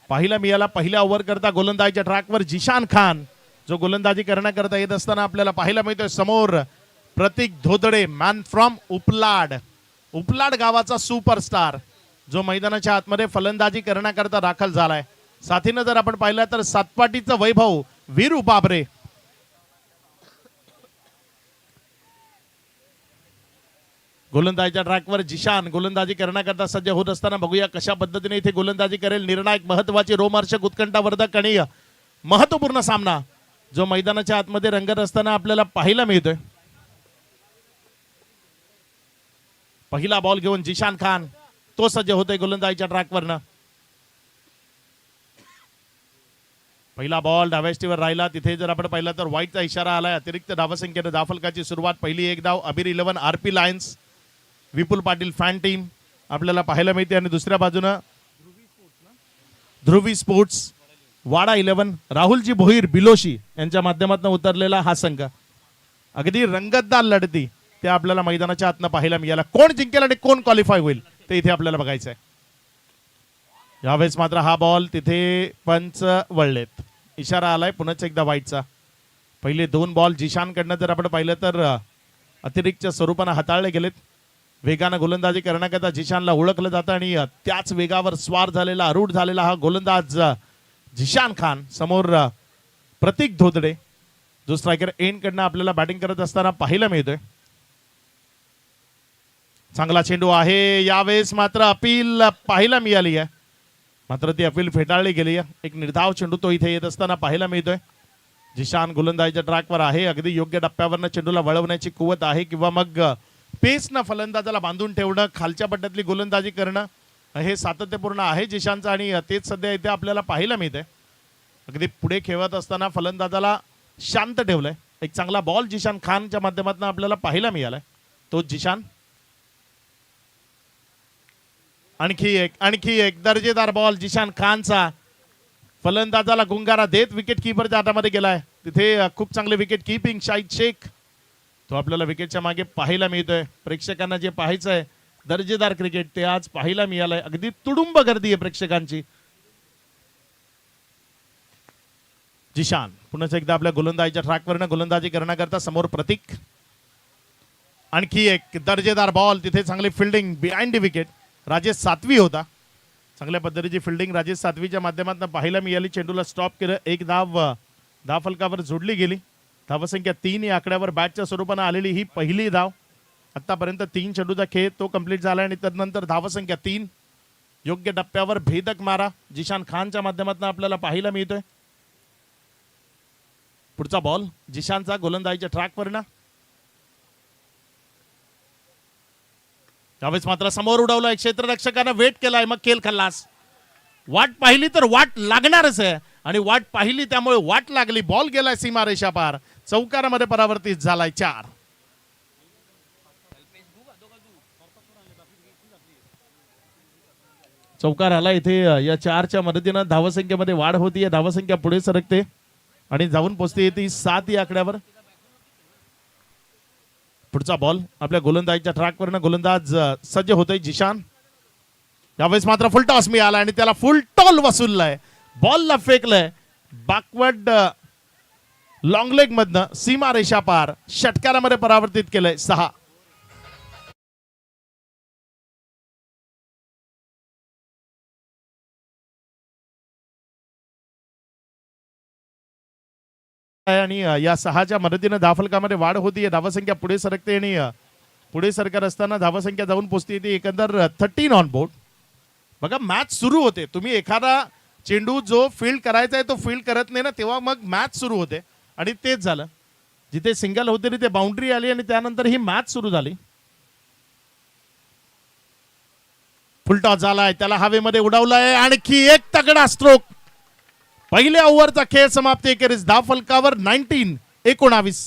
पाहायला मिळाला. पहिल्या ओव्हर करता गोलंदाजीच्या ट्रॅकवर जिशान खान जो गोलंदाजी करण्याकरता येत असताना आपल्याला पाहायला मिळतोय. समोर प्रतीक धोदडे, मॅन फ्रॉम उपलाड गावाचा सुपरस्टार जो मैदानाच्या आतमध्ये फलंदाजी करण्याकरता दाखल झालाय. साथीनं जर आपण पाहिलं तर सातपाटीचं वैभव वीर उपाबरे. गोलंदाजीच्या ट्रॅकवर जिशान गोलंदाजी करण्याकरता सज्ज होत असताना बघूया कशा पद्धतीने इथे गोलंदाजी करेल. निर्णायक, महत्वाची, रोमहर्षक, उत्कंठावर्धक आणि महत्वपूर्ण सामना जो मैदानाच्या आतमध्ये रंगत असताना आपल्याला पाहायला मिळतोय. पहिला बॉल घेऊन जिशान खान तो सज्ज होतोय गोलंदाजीच्या ट्रॅकवरनं. पहिला बॉल डाव्याष्टीवर राहिला. तिथे जर आपण पाहिलं तर व्हाईटचा इशारा आलाय. अतिरिक्त धावसंख्येने धावफलकाची सुरुवात. पहिली एक धाव अबीर 11 आरपी लायन्स विपुल पाटील फॅन टीम आपल्याला पाहायला मिळते. आणि दुसऱ्या बाजूनं ध्रुवी स्पोर्ट्स वाडा 11 राहुलजी भोईर बिलोशी यांच्या माध्यमातून उतरलेला हा संघ. अगदी रंगतदार लढती ते आपल्याला मैदानाच्या आतनं पाहायला मिळाला. कोण जिंकेल आणि कोण क्वालिफाय होईल ते इथे आपल्याला बघायचं आहे. यावेळेस मात्र हा बॉल तिथे पंच वळलेत. इशारा आलाय पुन्हा एकदा व्हाईटचा. पहिले 2 बॉल जिशानकडनं जर आपण पाहिलं तर अतिरिक्त स्वरूपानं हाताळले गेलेत. वेगानं गोलंदाजी करण्याकरता जिशानला ओळखलं जातं आणि त्याच वेगावर स्वार झालेला, आरूढ झालेला हा गोलंदाज जिशान खान. समोर प्रतीक धोदडे जो स्ट्रायकर एंडकडनं आपल्याला बॅटिंग करत असताना पाहायला मिळतोय. चांगला चेंडू आहे. यावेळेस मात्र अपील पाहायला मिळाली आहे, मात्र ती अपील फेटाळली गेली आहे. एक निर्धाव चेंडू तो इथे येत असताना पाहायला मिळतोय. जिशान गोलंदाजीच्या ट्रॅकवर आहे. अगदी योग्य टप्प्यावरनं चेंडूला वळवण्याची कुवत आहे किंवा मग पेसनं फलंदाजाला बांधून ठेवणं, खालच्या पट्ट्यातली गोलंदाजी करणं हे सातत्यपूर्ण आहे जिशानचं. आणि तेच सध्या इथे आपल्याला पाहायला मिळतंय. अगदी पुढे खेळत असताना फलंदाजाला शांत ठेवलंय. एक चांगला बॉल जिशान खानच्या माध्यमातून आपल्याला पाहायला मिळालाय. तो जिशान आणखी एक दर्जेदार बॉल जिशान खानचा. फलंदाजाला गुंगारा देत विकेट किपरच्या हातामध्ये गेलाय. तिथे खूप चांगले विकेट किपिंग शाहिद शेख तो आपल्याला विकेटच्या मागे पाहायला मिळतोय. प्रेक्षकांना जे पाहायचंय दर्जेदार क्रिकेट ते आज पाहायला मिळालंय. अगदी तुडुंब गर्दी आहे प्रेक्षकांची. जिशान पुन्हा एकदा आपल्या गोलंदाजीच्या ट्रॅकवरनं गोलंदाजी करण्याकरता समोर प्रतीक. आणखी एक दर्जेदार बॉल. तिथे चांगली fielding behind the wicket Rajesh सातवी होता. चांगल्या पद्धतीची फिल्डिंग राजेश सातवीच्या माध्यमातून पाहायला मिळाली. चेंडूला स्टॉप केलं. एक धाव फलकावर जोडली गेली. धावसंख्या 3 या आकड्यावर बॅटच्या स्वरूपानं आलेली ही पहिली धाव. आतापर्यंत 3 चेंडूचा खेळ तो कंप्लीट झाला आणि त्यानंतर धावसंख्या 3. योग्य टप्प्यावर भेदक मारा जिशान खानच्या माध्यमातून आपल्याला पाहायला मिळतोय. पुढचा बॉल जिशानचा गोलंदाजीच्या ट्रॅकवरनं. त्यावेळेस मात्र समोर उडवलाय. क्षेत्ररक्षकानं वेट केलाय. मग खेळ खल्लास. वाट पाहिली तर वाट लागणारच आहे आणि वाट पाहिली त्यामुळे वाट लागली. बॉल गेलाय सीमारेषा पार. चौकारामध्ये परावर्तित झालाय. 4 चौकार आला. इथे या 4च्या मदतीनं धावसंख्येमध्ये वाढ होती. धावसंख्या पुढे सरकते आणि जाऊन पोहोचते ती 7 या आकड्यावर. पुढचा बॉल आपल्या गोलंदाजीच्या ट्रॅकवरनं गोलंदाज सज्ज होतोय जिशान. यावेळेस मात्र फुल टॉस मिळाला आणि त्याला फुल टॉल वसूललाय. बॉलला फेकलंय बॅकवर्ड लॉंग लेग मधनं सीमारेषा पार. षटकारामध्ये परावर्तित केलंय. 6 आणि या 6च्या मदतीनं धावफलकामध्ये वाढ होती. धावसंख्या पुढे सरकते आणि पुढे सरकत असताना धावसंख्या जाऊन पोहोचते ती एकंदर 13 ऑन बोर्ड. बघा मॅच सुरू होते. तुम्ही एखादा चेंडू जो फील्ड करायचा आहे तो फील्ड करत नाही ना तेव्हा मग मॅच सुरू होते आणि तेच झालं. जिथे सिंगल होते तिथे बाउंड्री आली आणि त्यानंतर ही मॅच सुरू झाली. फुल टॉस झालाय. त्याला हवेमध्ये उडवलाय. आणखी एक तगडा स्ट्रोक पहिल्या ओव्हरचा खेळ समाप्ती एकेरीस धाव फलकावर 19-19.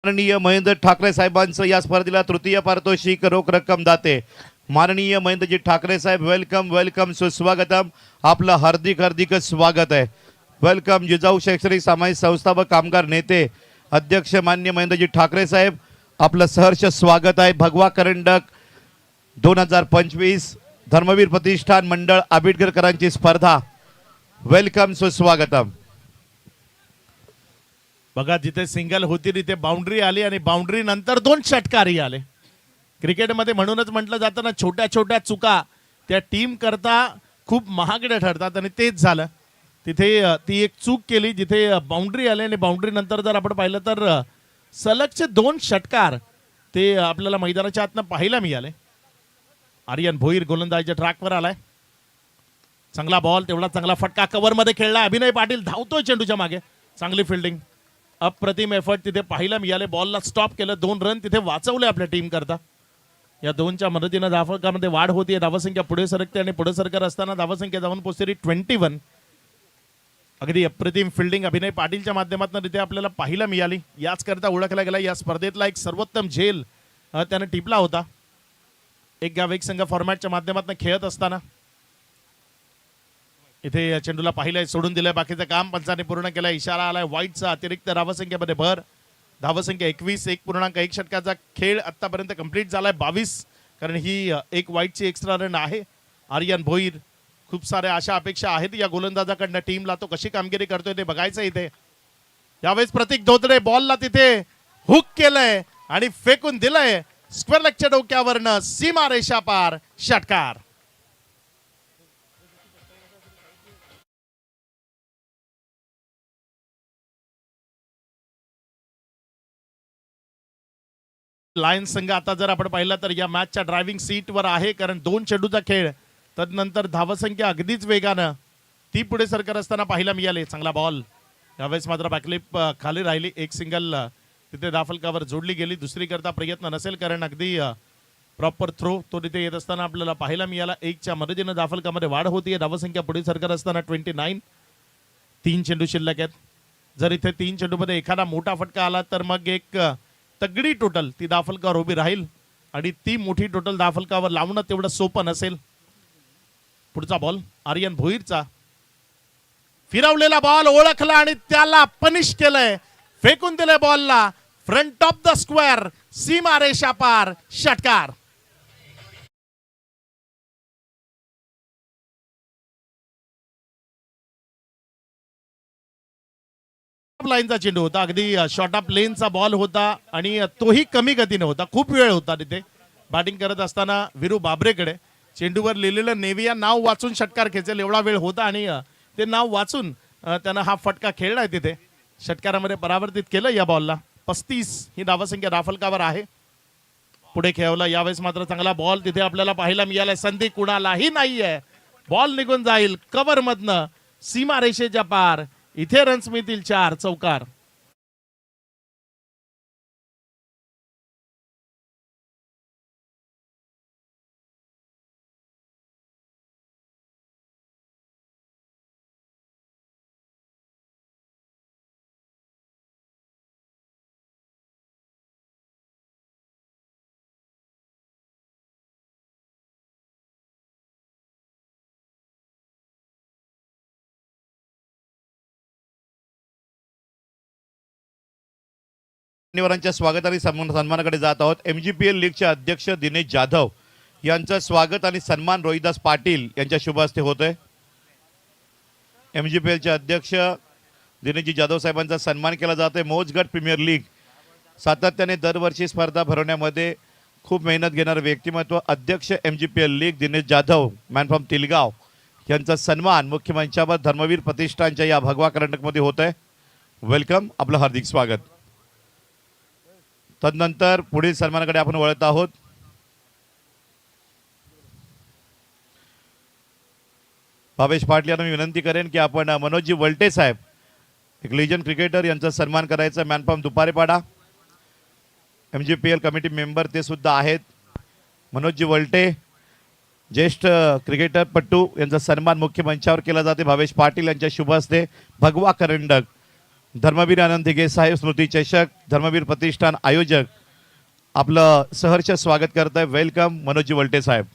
माननीय महेंद्र ठाकरे साहेबांचं या स्पर्धेला तृतीय पारितोषिक रोख रक्कम दाते माननीय महेंद्रजी ठाकरे साहेब, वेलकम वेलकम, सुस्वागतम, आपलं हार्दिक हार्दिक स्वागत आहे. वेलकम. जिजाऊ शैक्षणिक सामाजिक संस्था व कामगार नेते अध्यक्ष माननीय महेंद्रजी ठाकरे साहेब, आपलं सहर्ष स्वागत आहे. भगवा करंडक 2025 धर्मवीर प्रतिष्ठान मंडळ आंबेडकरांची स्पर्धा. वेलकम, सुस्वागतम. बघा, जिथे सिंगल होती तिथे बाउंड्री आली आणि बाउंड्री नंतर 2 षटकारही आले. क्रिकेटमध्ये म्हणूनच म्हटलं जातं ना, छोट्या छोट्या चुका त्या टीम करता खूप महागड्या ठरतात आणि तेच झालं. तिथे ती एक चूक केली जिथे बाउंड्री आली आणि बाउंड्री नंतर जर आपण पाहिलं तर सलगचे 2 षटकार ते आपल्याला मैदानाच्या आतनं पाहायला मिळाले. आर्यन भोईर गोलंदाजीच्या ट्रॅकवर आलाय. चांगला बॉल, तेवढा चांगला फटका कव्हरमध्ये खेळला. अभिनय पाटील धावतोय चेंडूच्या मागे. चांगली फिल्डिंग, अप्रतिम एफर्ट तिथे पाहायला मिळाले. बॉलला स्टॉप केलं, 2 रन तिथे वाचवले आपल्या टीम करता. या 2च्या मदतीनं धावफलकामध्ये वाढ होती. धावसंख्या पुढे सरकते आणि पुढे सरकत असताना धावसंख्या जाऊन पोहोचते 21. अगदी अप्रतिम फिल्डिंग अभिनय पाटीलच्या माध्यमातून तिथे आपल्याला पाहायला मिळाली. याच करता ओळखला गेला या स्पर्धेतला एक सर्वोत्तम झेल त्याने टिपला होता. एक गाव एक संघ फॉर्मॅटच्या माध्यमातून खेळत असताना इथे चेंडूला पाहिलंय, सोडून दिलंय, बाकीचं काम पंचाने पूर्ण केलंय. इशारा आलाय वाईटचा. अतिरिक्त धावसंख्येमध्ये भर. धावसंख्या 21. 1.1 षटकाचा खेळ आतापर्यंत कंप्लीट झालाय. 22, कारण ही एक वाईटची एक्स्ट्रा रन आहे. आर्यन भोईर, खूप साऱ्या अशा अपेक्षा आहेत या गोलंदाजाकडनं. टीमला तो कशी कामगिरी करतोय ते बघायचं इथे. यावेळेस प्रतीक धोत्रे बॉलला तिथे हुक केलंय आणि फेकून दिलंय स्क्वेअर लेगच्या डोक्यावरनं सीमा रेषा पार. षटकार. लायन्स संघ आता जर आपण पाहिलं तर या मॅचच्या ड्रायव्हिंग सीटवर आहे, कारण 2 चेंडूचा खेळ, तदनंतर धावसंख्या अगदीच वेगानं ती पुढे सरकत असताना पाहायला मिळाले. चांगला बॉल. यावेळेस मात्र बॅकलिप खाली राहिली. एक सिंगल तिथे धावफलकावर जोडली गेली. दुसरी करता प्रयत्न नसेल, कारण अगदी प्रॉपर थ्रो तो तिथे येत असताना आपल्याला पाहायला मिळाला. 1च्या मदतीनं धावफलकामध्ये वाढ होतीये. धावसंख्या पुढे सरकत असताना 29. 3 चेंडू शिल्लक आहेत. जर इथे 3 चेंडूमध्ये एखादा मोठा फटका आला तर मग एक तगडी टोटल ती धावफलकावर उभी राहील आणि ती मोठी टोटल धावफलकावर लावणं तेवढं सोपं नसेल. पुढचा बॉल आर्यन भोईरचा. फिरवलेला बॉल ओळखला आणि त्याला पनिश केलंय. फेकून दिलंय बॉलला फ्रंट ऑफ द स्क्वेअर. सीमा रेषा पार. षटकार. लाईनचा चेंडू होता. अगदी शॉर्ट ऑफ लेनचा बॉल होता आणि तोही कमी गतीने होता. खूप वेळ होता तिथे बॅटिंग करत असताना विरू बाबरेकडे. चेंडूवर लिहिलेलं नेविया नाव वाचून षटकार खेचेल एवढा वेळ होता आणि ते नाव वाचून त्यानं हा फटका खेळलाय. तिथे षटकारामध्ये परावर्तित केलं या बॉलला. 35 ही धावसंख्या धावफलकावर आहे. पुढे खेळवला. यावेळेस मात्र चांगला बॉल तिथे आपल्याला पाहायला मिळालाय. संधी कुणालाही नाहीये. बॉल निघून जाईल कव्हर मधनं सीमा रेषेच्या पार. इथे रन्स मिळतील 4. चौकार. मान्यवरांच्या स्वागत आणि सन्मानाकडे जात आहोत. MGPL लीगचे अध्यक्ष दिनेश जाधव यांचं स्वागत आणि सन्मान रोहिदास पाटील यांच्या शुभ हस्ते होतोय. MGPLचे अध्यक्ष दिनेशजी जाधव साहेबांचा सन्मान केला जातोय. मौजगड प्रीमियर लीग सातत्याने दरवर्षी स्पर्धा भरवण्यामध्ये खूप मेहनत घेणारं व्यक्तिमत्व अध्यक्ष MGPL league Dinesh Jadhav man from Tilgaon यांचा सन्मान मुख्य मंचावर धर्मवीर प्रतिष्ठानच्या या भगवा करंडकमध्ये होत आहे. वेलकम, आपलं हार्दिक स्वागत. तदनंतर पुढील सन्मानाकडे आपण वळत आहोत. भावेश पाटील यांना मी विनंती करेन की आपण मनोजजी वलटे साहेब, एक लिजन क्रिकेटर, यांचा सन्मान करायचा. Man from Duparepada, MGPL committee member ते सुद्धा आहेत. मनोजजी वलटे ज्येष्ठ क्रिकेटर पट्टू यांचा सन्मान मुख्य मंचावर केला जाते. भावेश पाटील यांच्या शुभ हस्ते भगवा करंडक, धर्मवीर आनंद दिघे साहेब स्मृती चषक, धर्मवीर प्रतिष्ठान आयोजक आपलं सहर्ष स्वागत करत आहे. वेलकम मनोजी वलटे साहेब.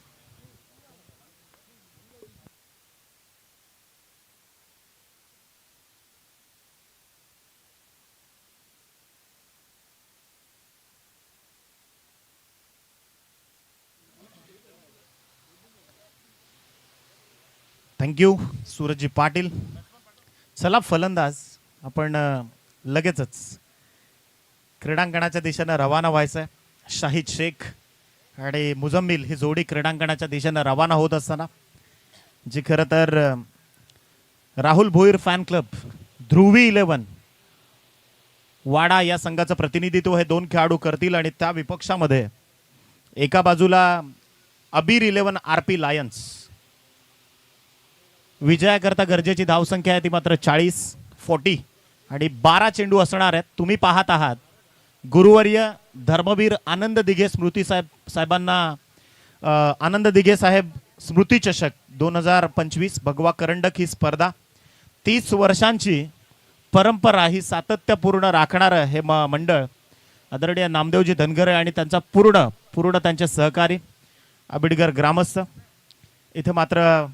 थँक्यू सूरजजी पाटील. चला फलंदाज आपण लगेचच क्रीडांगणाच्या दिशेनं रवाना व्हायचं आहे. शाहिद शेख आणि मुझम्मिल ही जोडी क्रीडांगणाच्या दिशेनं रवाना होत असताना जी खरं तर राहुल भोईर फॅन क्लब, ध्रुवी 11 वाडा या संघाचं प्रतिनिधित्व हे दोन खेळाडू करतील आणि त्या विपक्षामध्ये एका बाजूला अबीर 11 RP लायन्स. विजयाकरता गरजेची धावसंख्या आहे ती मात्र 40 आणि 12 चेंडू असणार आहेत. तुम्ही पाहत आहात गुरुवर्य धर्मवीर आनंद दिघे स्मृती साहेबांना आनंद दिघे साहेब स्मृती चषक 2025 भगवा करंडक ही स्पर्धा 30 वर्षांची परंपरा ही सातत्यपूर्ण राखणारं हे मंडळ आदरणीय नामदेवजी धनगरे आणि त्यांचा पूर्ण त्यांचे सहकारी आबिडगर ग्रामस्थ. इथे मात्र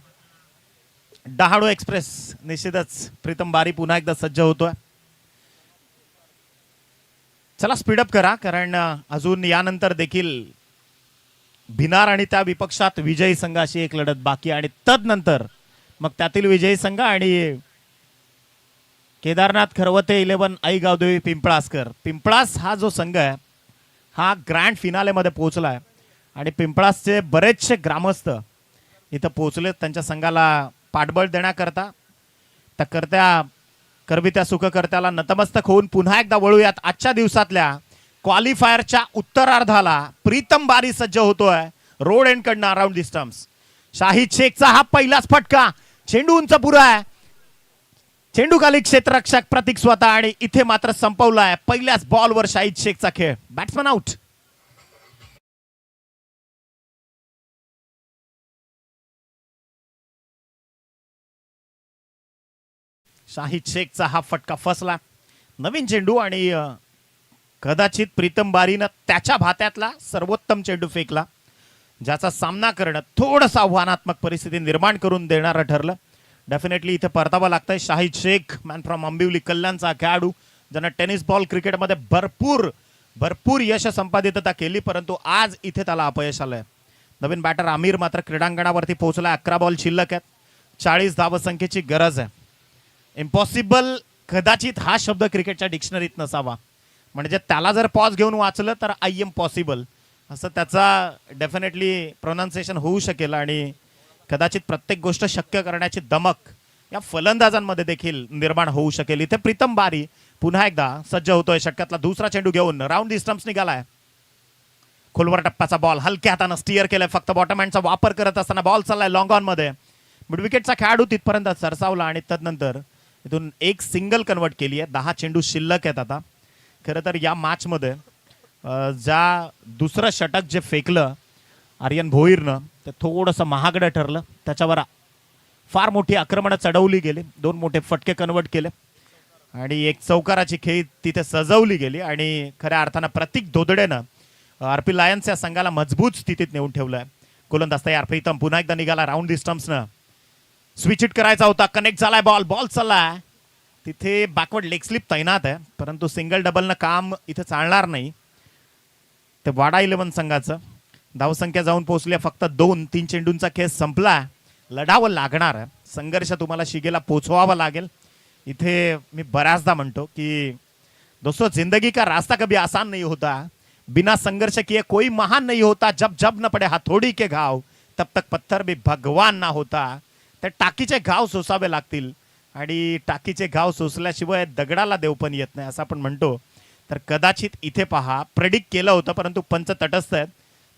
डहाणू एक्सप्रेस निश्चितच प्रीतम बारी पुन्हा एकदा सज्ज होतोय. चला स्पीडअप करा कारण अजून यानंतर देखील भिनार आणि त्या विपक्षात विजयी संघ अशी एक लढत बाकी आणि तदनंतर मग त्यातील विजयी संघ आणि केदारनाथ खरवते 11 आई गावदेवी पिंपळास हा जो संघ आहे हा ग्रँड फिनालेमध्ये पोहोचलाय आणि पिंपळासचे बरेचसे ग्रामस्थ इथं पोहोचले त्यांच्या संघाला पाठबळ देण्याकरता. त्या करवित्या सुखकर्त्याला नतमस्तक होऊन पुन्हा एकदा वळूयात आजच्या दिवसातल्या क्वालिफायरच्या उत्तरार्धाला. प्रीतम बारी सज्ज होतोय रोड एंड कडनं अराउंड दी स्टंप्स. शाहिद शेखचा हा पहिलाच फटका, चेंडू उंच पुरा आहे, चेंडू खाली क्षेत्ररक्षक प्रतीक स्वतः आणि इथे मात्र संपवलाय पहिल्याच बॉलवर शाहिद शेखचा खेळ. Batsman out. शाहिद शेखचा हा फटका फसला. नवीन चेंडू आणि कदाचित प्रीतम बारीनं त्याच्या भात्यातला सर्वोत्तम चेंडू फेकला ज्याचा सामना करणं थोडंसं आव्हानात्मक परिस्थिती निर्माण करून देणारं ठरलं. डेफिनेटली इथे परतावं लागतंय. शाहिद शेख मॅन फ्रॉम आंबिवली कल्याणचा खेळाडू ज्यानं टेनिस बॉल क्रिकेटमध्ये भरपूर यश संपादितता केली परंतु आज इथे त्याला अपयश आलंय. नवीन बॅटर आमिर मात्र क्रीडांगणावरती पोहोचला. 11 बॉल शिल्लक आहेत, 40 धावसंख्येची गरज आहे. इम्पॉसिबल कदाचित हा शब्द क्रिकेटच्या डिक्शनरीत नसावा, म्हणजे त्याला जर पॉज घेऊन वाचलं तर आय एम पॉसिबल असं त्याचा डेफिनेटली प्रोनाऊन्सिएशन होऊ शकेल आणि कदाचित प्रत्येक गोष्ट शक्य करण्याची दमक या फलंदाजांमध्ये देखील निर्माण होऊ शकेल. इथे प्रीतम बारी पुन्हा एकदा सज्ज होतोय षटकातला दुसरा चेंडू घेऊन. राऊंड दी स्टंप्स निघालाय. खोलवर टप्प्याचा बॉल हलक्या हातानं स्टिअर केलाय. फक्त बॉटम हँडचा वापर करत असताना बॉल चाललाय लॉंग ऑन मध्ये. मिड विकेटचा खेळाडू तिथपर्यंत सरसावला आणि तदनंतर इथून एक सिंगल कन्वर्ट केली आहे. 10 चेंडू शिल्लक आहेत आता. खरं तर या मॅचमध्ये ज्या दुसरं षटक जे फेकलं आर्यन भोईरनं ते थोडंसं महागडं ठरलं. त्याच्यावर फार मोठी आक्रमणं चढवली गेली, 2 मोठे फटके कन्वर्ट केले आणि एक चौकाराची खेळी तिथे सजवली गेली आणि खऱ्या अर्थानं प्रतीक धोदडेनं RP लायन्स या संघाला मजबूत स्थितीत नेऊन ठेवलंय. गोलंदाज तयार. प्रीतम पुन्हा एकदा निघाला राऊंड दी स्टंप्सनं. स्विच हिट करायचा होता, कनेक्ट झालाय बॉल चाललाय. तिथे बॅकवर्ड लेग स्लिप तैनात आहे परंतु सिंगल डबलनं काम इथे चालणार नाही. ते वाडा 11 संघाचं धावसंख्या जाऊन पोहोचली फक्त 2-3 चेंडूंचा खेळ संपला. लढावं लागणार आहे, संघर्ष तुम्हाला शिगेला पोचवावा लागेल. इथे मी बऱ्याचदा म्हणतो की दोस्तों जिंदगी का रास्ता कभी आसान नहीं होता, बिना संघर्ष किए कोई महान नहीं होता, जब जब न पडे हथोड़ी के घाव तब तक पत्थर भी भगवान ना होता. ते टाकीचे घाव सोसावे लागतील आणि टाकीचे घाव सोसल्याशिवाय दगडाला देव पण येत नाही असं आपण म्हणतो. तर कदाचित इथे पहा प्रेडिक्ट केलं होतं परंतु पंच तटस्थ आहेत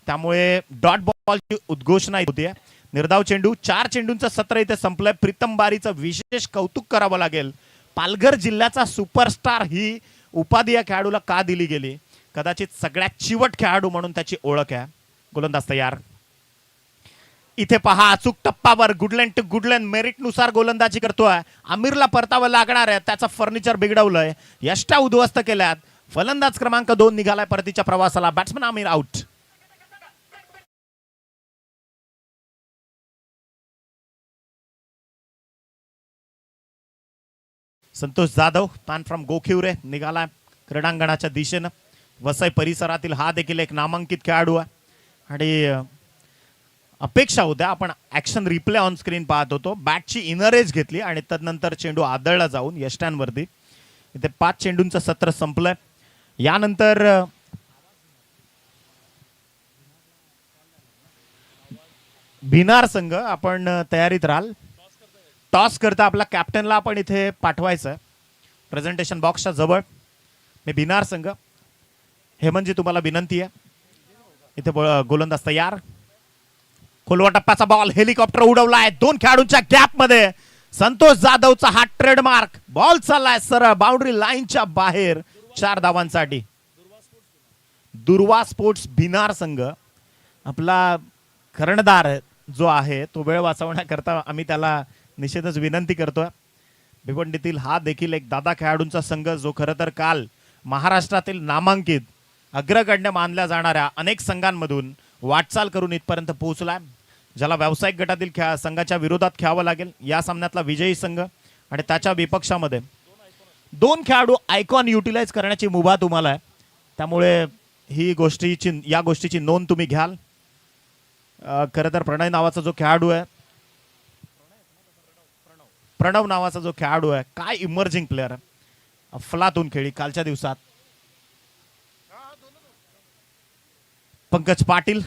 त्यामुळे डॉट बॉलची उद्घोषणा होती. निर्धाव चेंडू, 4 चेंडूंचं सत्र इथे संपलंय. प्रीतम बारीचं विशेष कौतुक करावं लागेल. पालघर जिल्ह्याचा सुपरस्टार ही उपाधी या खेळाडूला का दिली गेली? कदाचित सगळ्यात चिवट खेळाडू म्हणून त्याची ओळख आहे. गोलंदाज तयार. इथे पहा अचूक टप्पावर गुडलँड टू गुडलँड मेरिट नुसार गोलंदाजी करतोय. आमिरला परतावं लागणार आहे, त्याचं फर्निचर बिघडवलंय, यष्टा उद्ध्वस्त केल्यात. फलंदाज क्रमांक 2 निघालाय परतीच्या प्रवासाला. Batsman Aamir out. Santosh Jadhav man from Gokhivare निघाला क्रीडांगणाच्या दिशेनं. वसई परिसरातील हा देखील एक नामांकित खेळाडू आहे आणि अपेक्षा होत्या, आपण ऍक्शन रिप्ले ऑन स्क्रीन पाहत होतो, बॅटची इनर एज घेतली आणि तदनंतर चेंडू आदळला जाऊन यष्ट्यांवरती. इथे 5 चेंडूंचं सत्र संपलंय. यानंतर भिनार संघ आपण तयारीत राहाल. टॉस करता आपला कॅप्टनला आपण इथे पाठवायचं प्रेझेंटेशन बॉक्सच्या जवळ. मी भिनार संघ हेमंतजी तुम्हाला विनंती आहे. इथे गोलंदाज तयार. खोलवा टप्प्याचा बॉल हेलिकॉप्टर उडवलाय 2 खेळाडूंच्या गॅप मध्ये. संतोष जाधवचा हा ट्रेडमार्क बॉल चाललाय सरळ बाउंड्री लाईनच्या बाहेर 4 धावांसाठी. दुर्वा स्पोर्ट्स भिनार संघ आपला कर्णधार जो आहे तो वेळ वाचवण्याकरता आम्ही त्याला निश्चितच विनंती करतोय. भिवंडीतील हा देखील एक दादा खेळाडूंचा संघ जो खरं तर काल महाराष्ट्रातील नामांकित अग्रगण्य मानल्या जाणाऱ्या अनेक संघांमधून वाटचाल करून इथपर्यंत पोहोचलाय, ज्याला व्यावसायिक गटातील संघाच्या विरोधात खेळावं लागेल. या सामन्यातला विजयी संघ आणि त्याच्या विपक्षामध्ये 2 खेळाडू आयकॉन युटिलाइज करण्याची मुभा तुम्हाला आहे. त्यामुळे या गोष्टीची नोंद तुम्ही घ्याल. खरं तर प्रणव नावाचा जो खेळाडू आहे काय इमर्जिंग प्लेअर आहे. अफलातून खेळी कालच्या दिवसात. पंकज पाटील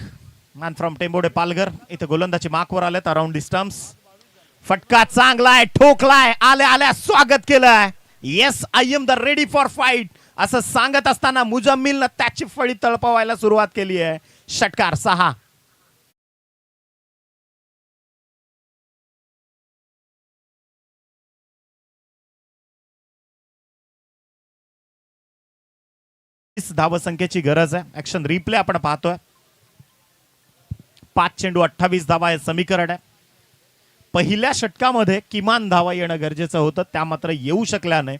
मॅन फ्रॉम टेंबोडे पालघर इथे गोलंदाजी मार्कवर आलेत अराउंड दी स्टम्प्स. फटका चांगलाय, ठोकलाय, आल्या स्वागत केलंय. Yes I am the ready for fight असं सांगत असताना मुजम्मिलनं त्याची फळी तळपवायला सुरुवात केली आहे. षटकार 6. धावसंख्येची गरज आहे. ऍक्शन रिप्ले आपण पाहतोय. 5 चेंडू 28 धावा हे समीकरण आहे. पहिल्या षटकामध्ये किमान धावा येणं गरजेचं होतं, त्या मात्र येऊ शकल्या नाही.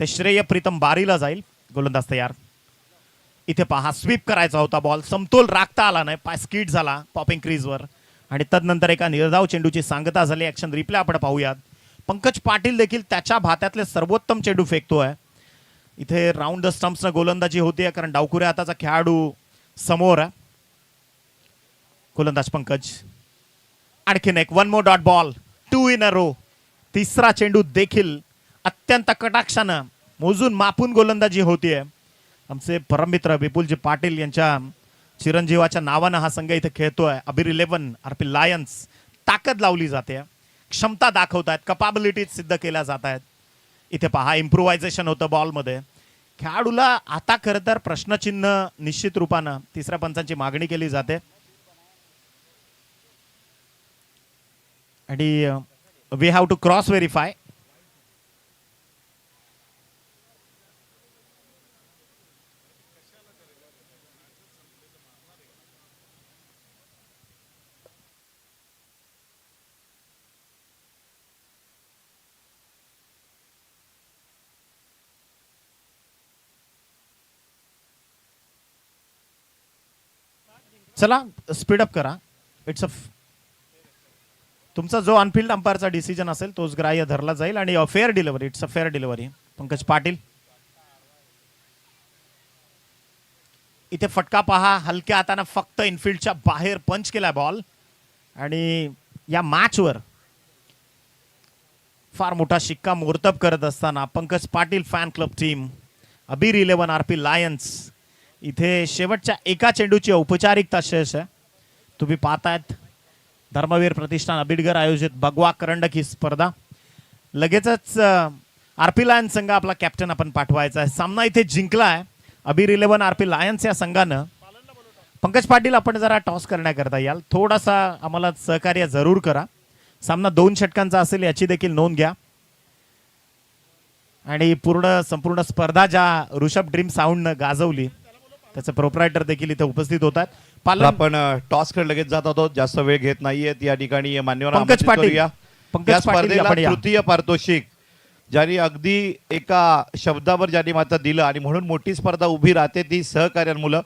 ते श्रेय प्रीतम बारीला जाईल. गोलंदाज तयार. इथे पहा स्वीप करायचा होता बॉल, समतोल राखता आला नाही, पाय स्किड झाला पॉपिंग क्रीजवर आणि तदनंतर एका निर्धाव चेंडूची सांगता झाली. ऍक्शन रिप्ले आपण पाहूयात. पंकज पाटील देखील त्याच्या भात्यातले सर्वोत्तम चेंडू फेकतोय. इथे राऊंड द स्टम्प्सनं गोलंदाजी होती कारण डावखुऱ्या हाताचा खेळाडू समोर आहे. गोलंदाज पंकज. आणखीन एक 1 more dot ball 2 in a row. तिसरा चेंडू देखील अत्यंत कटाक्षानं मोजून मापून गोलंदाजी होतीये. आमचे परममित्र विपुलजी पाटील यांच्या चिरंजीवाच्या नावानं हा संघ इथे खेळतोय. अबीर 11 आरपी लायन्स. ताकद लावली जाते, क्षमता दाखवतायत, कॅपॅबिलिटीज सिद्ध केल्या जात आहेत. इथे पहा इम्प्रोव्हायझेशन होतं बॉलमध्ये. खेळाडूला आता खरं तर प्रश्नचिन्ह निश्चित रूपानं तिसऱ्या पंचांची मागणी केली जाते आणि we have to cross verify. चला स्पीडअप करा. इट्स अ तुमचा जो ऑनफिल्ड अंपायरचा डिसिजन असेल तोच ग्राह्य धरला जाईल आणि fair delivery. It's a fair delivery. Pankaj Patil. इथे फटका पहा, हलक्या हाताने फक्त इनफिल्डच्या बाहेर पंच केला बॉल आणि या मॅचवर फार मोठा शिक्का मोर्तब करत असताना Pankaj Patil fan club team, अबीर 11 आरपी लायन्स इथे शेवटच्या एका चेंडूची औपचारिकता शेष आहे. तुम्ही पाहतायत धर्मवीर प्रतिष्ठान अबिडगर आयोजित भगवा करंडक ही स्पर्धा. लगेचच आरपी लायन्स संघ आपला कॅप्टन आपण पाठवायचा आहे. सामना इथे जिंकला आहे अबीर 11 आरपी लायन्स या संघानं. पंकज पाटील आपण जरा टॉस करण्याकरता याल, थोडासा आम्हाला सहकार्य जरूर करा. सामना 2 षटकांचा असेल याची देखील नोंद घ्या आणि संपूर्ण स्पर्धा ज्या ऋषभ ड्रीम साऊंडनं गाजवली त्याचे प्रोप्रायटर देखील इथे उपस्थित होतात. तर पालन आपण टॉस कडे लगेच जात आहोत, जास्त वेळ घेत नाहीयेत. या ठिकाणी मान्यवर पंकज पाटील. पंकज या पाटील स्पर्धेला आपण या. तृतीय पारितोषिक ज्यांनी अगदी एका शब्दावर ज्यांनी मात्र दिलं आणि म्हणून मोठी स्पर्धा उभी राहते ती सहकार्यांमुळं,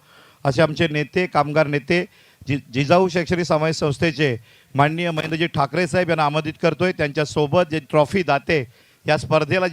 असे आमचे नेते, कामगार नेते, जिजाऊ शैक्षणिक समाज संस्थेचे माननीय महेंद्रजी ठाकरे साहेब यांना आमंत्रित करतोय. त्यांच्या सोबत जे ट्रॉफी दाते या स्पर्धेला